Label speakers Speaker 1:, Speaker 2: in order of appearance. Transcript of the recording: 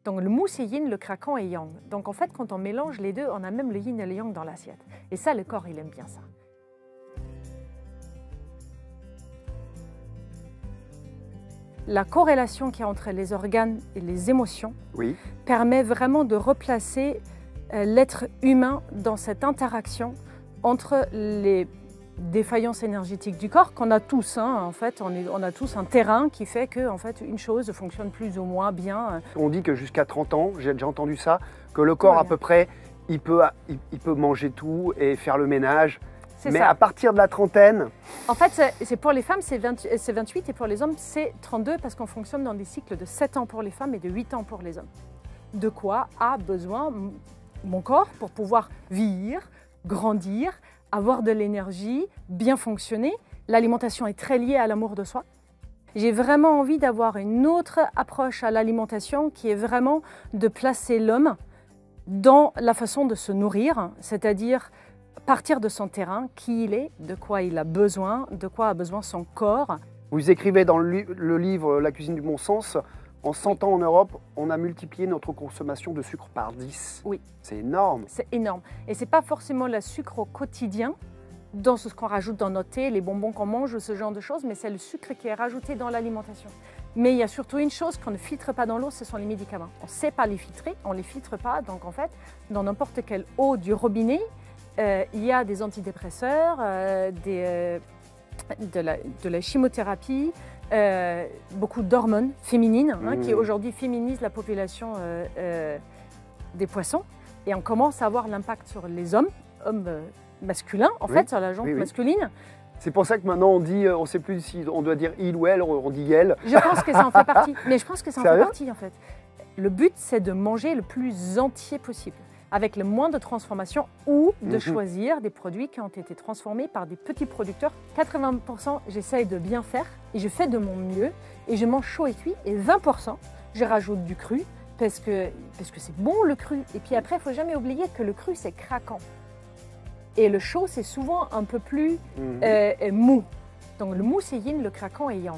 Speaker 1: Donc le mou c'est yin, le craquant est yang. Donc en fait quand on mélange les deux, on a même le yin et le yang dans l'assiette. Et ça le corps il aime bien ça. La corrélation qu'il y a entre les organes et les émotions permet vraiment de replacer l'être humain dans cette interaction entre les défaillances énergétiques du corps qu'on a tous. En fait, on a tous un terrain qui fait que en fait, une chose fonctionne plus ou moins bien.
Speaker 2: On dit que jusqu'à 30 ans, j'ai déjà entendu ça, que le corps à peu près, il peut manger tout et faire le ménage. Mais à partir de la trentaine...
Speaker 1: En fait, c'est pour les femmes, c'est 28 et pour les hommes, c'est 32 parce qu'on fonctionne dans des cycles de 7 ans pour les femmes et de 8 ans pour les hommes. De quoi a besoin mon corps pour pouvoir vieillir, grandir, avoir de l'énergie, bien fonctionner. L'alimentation est très liée à l'amour de soi. J'ai vraiment envie d'avoir une autre approche à l'alimentation qui est vraiment de placer l'homme dans la façon de se nourrir, c'est-à-dire partir de son terrain, qui il est, de quoi il a besoin, de quoi a besoin son corps.
Speaker 2: Vous écrivez dans le livre La cuisine du bon sens, en 100 ans en Europe, on a multiplié notre consommation de sucre par 10.
Speaker 1: Oui.
Speaker 2: C'est énorme.
Speaker 1: C'est énorme. Et ce n'est pas forcément le sucre au quotidien, dans ce qu'on rajoute dans notre thé, les bonbons qu'on mange, ce genre de choses, mais c'est le sucre qui est rajouté dans l'alimentation. Mais il y a surtout une chose qu'on ne filtre pas dans l'eau, ce sont les médicaments. On ne sait pas les filtrer, on ne les filtre pas. Donc en fait, dans n'importe quelle eau du robinet, il y a des antidépresseurs, de la chimiothérapie, beaucoup d'hormones féminines qui aujourd'hui féminisent la population des poissons. Et on commence à avoir l'impact sur les hommes masculins, en fait, sur la jante masculine.
Speaker 2: C'est pour ça que maintenant on dit, on ne sait plus si on doit dire il ou elle, on dit elle.
Speaker 1: Je pense que ça en fait partie, mais je pense que ça en fait partie en fait. Le but c'est de manger le plus entier possible, avec le moins de transformation ou de choisir des produits qui ont été transformés par des petits producteurs. 80% j'essaye de bien faire et je fais de mon mieux et je mange chaud et cuit et 20% je rajoute du cru parce que c'est bon le cru. Et puis après il ne faut jamais oublier que le cru c'est craquant. Et le chaud, c'est souvent un peu plus mou. Donc le mou, c'est yin, le craquant est yang.